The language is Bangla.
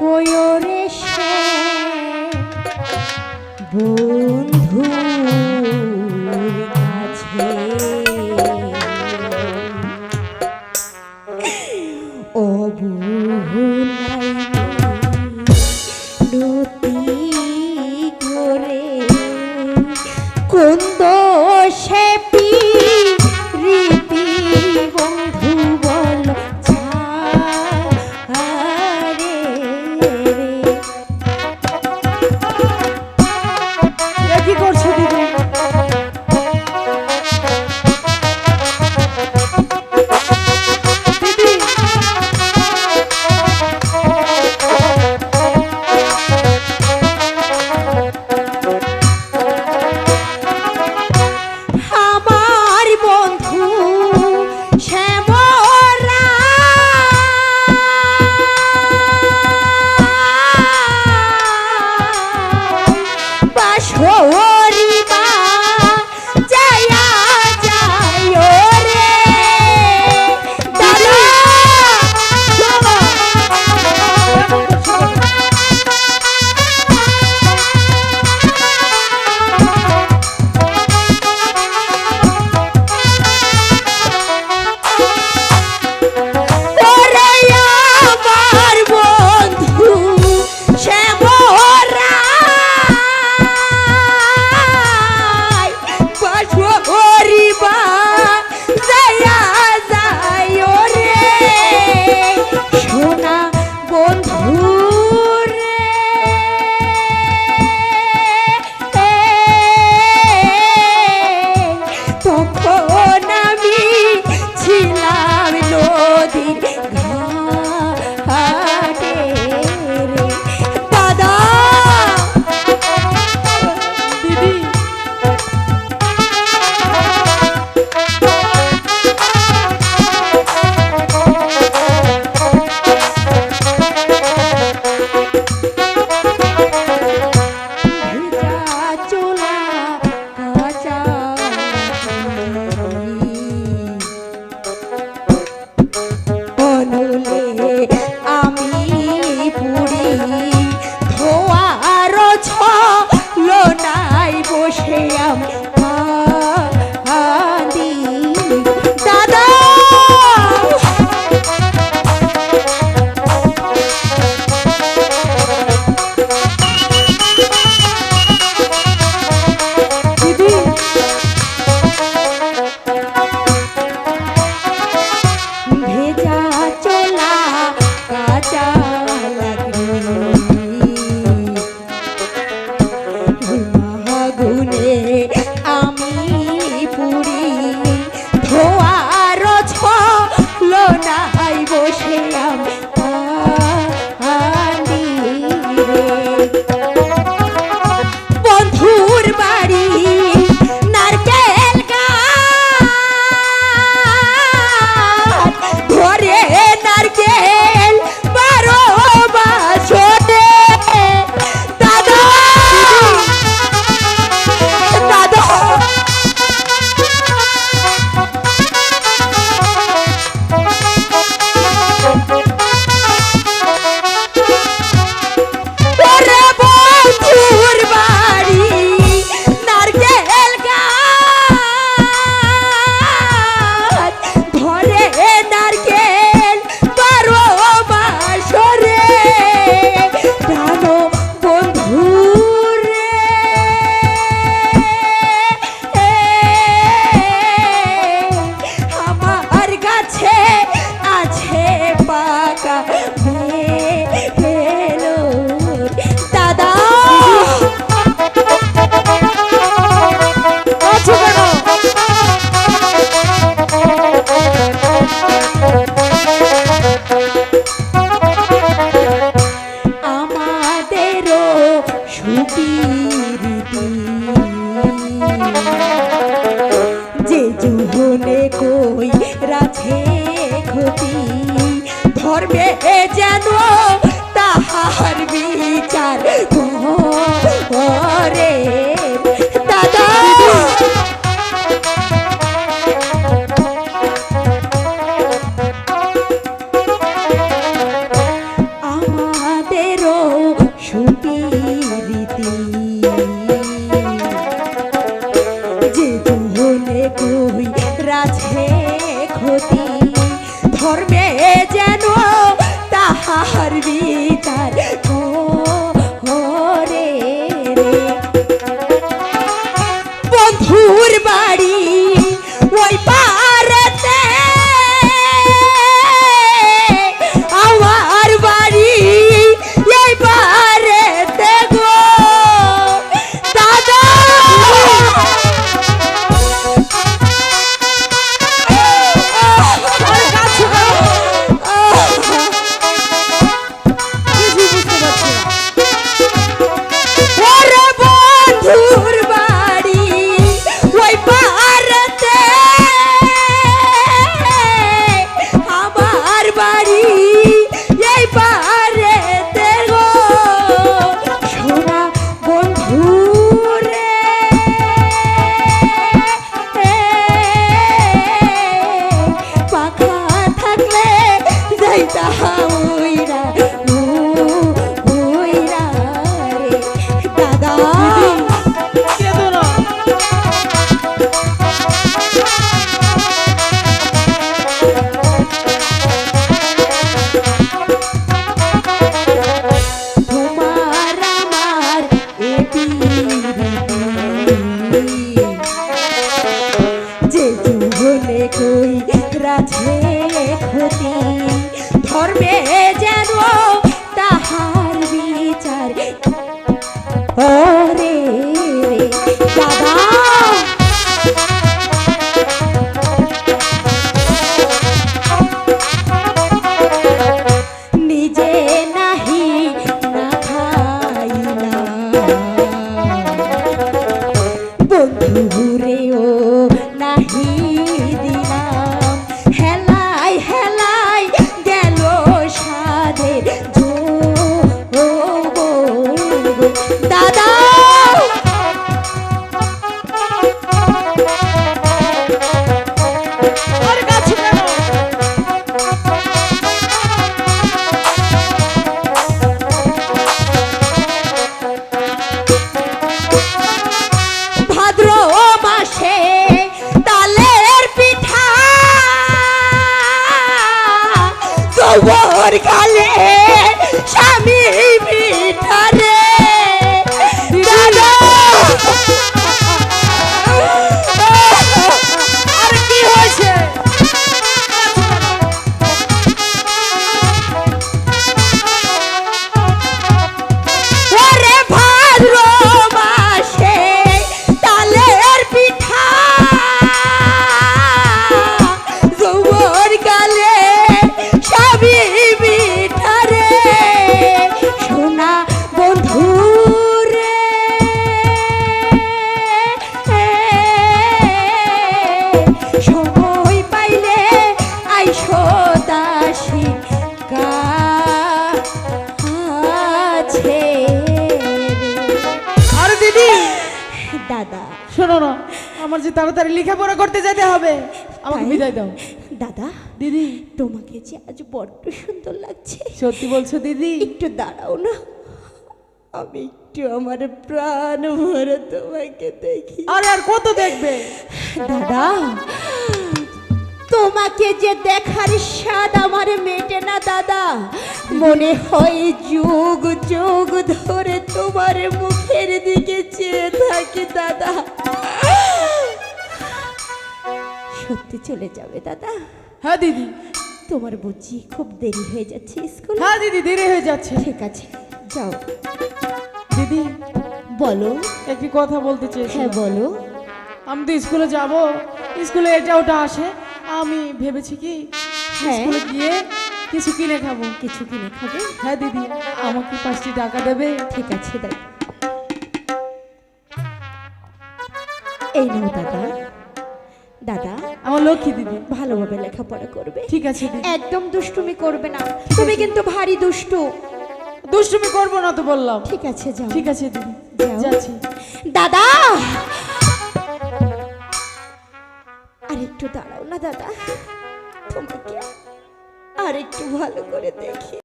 কয়রে সে বন্ধুর কাছে অবুলাই নতি করে কোন দোষে রীতি বন্ধু বল ছাড়ে কি করছো দিদি? যে জীবনে কই রাছে ক্ষতি ধর্মে যেন তাহার বিচার করে দাদা আমাদের বিচার করে রে। বন্ধুর বাড়ি ওই পারেতে, আমার বাড়ি এই পারেতে গো দাদা। ওরে বন্ধুর বাড়ি ওই পারেতে, আমার বাড়ি এই পারেতে গো সোনা বন্ধু রে। পাখা থাকলে যাইতাম উইরা উইরা রে দাদা। তোমার আমার এ পিরিতি, যে জীবনে কই রাধে ক্ষতি, ধর্মে যেন তাহার বিচার ওরে রে দাদা। নিজে নাহি না খাইলা বন্ধুরেও নাহি দিলাম, হেলাই হেলাই গেল সাদের দাদা। ভাদ্র মাসে তালের পিঠা, গোবর গালে স্বামী পিঠা রে দাদা। আর কি হয়েছে? ওরে ভাদ্র মাসে তালের পিঠা, গোবর গালে স্বামী পিঠা রে সোনা বন্ধু রে। সময় পাইলে আইসো দাসী কাছে আর দিদি দাদা। শোনো না, আমার যে তাড়াতাড়ি লেখাপড়া করতে যেতে হবে, আমাকে তাই? বিদায় দাও। দাদা দিদি তোমাকে যে আজ বড্ড সুন্দর লাগছে। সত্যি বলছো দিদি? একটু দাঁড়াও না, আমি একটু আমার প্রাণ ভরে তোমাকে দেখি। আরে আর কত দেখবে দাদা, তোমাকে যে দেখার স্বাদ আমার মেটে না দাদা। মনে হয় যুগ যুগ ধরে তোমার মুখের দিকে চেয়ে থাকি দাদা। সত্যি চলে যাবে দাদা? হ্যাঁ দিদি। তোমার বুঝি খুব দেরি হয়ে যাচ্ছে স্কুল? হ্যাঁ দিদি, দেরি হয়ে যাচ্ছে। ঠিক আছে, যাও। দিদি বলো। একটি কথা বলতে চেয়েছি। হ্যাঁ বলো। আমি তো স্কুলে যাব, স্কুলে এটা ওটা আসে, আমি ভেবেছি কি হ্যাঁ। স্কুলে গিয়ে কিছু কিনে খাবো। কিছু কিনে খাবে? হ্যাঁ দিদি, আমাকে 5টি টাকা দেবে? ঠিক আছে, দেখ। এই নাও দাদা। দাদা, আমার লক্ষ্মী দিদি। ভালোভাবে লেখাপড়া করবে। ঠিক আছে দিদি। একদম দুষ্টুমি করবে না, তুমি কিন্তু ভারী দুষ্টু। দুষ্টুমি করবো না তো বললাম। ঠিক আছে, যাও। ঠিক আছে দিদি, যাও। যাচ্ছি। দাদা, আর একটু দাঁড়াও না দাদা, তোমাকে আর একটু ভালো করে দেখি।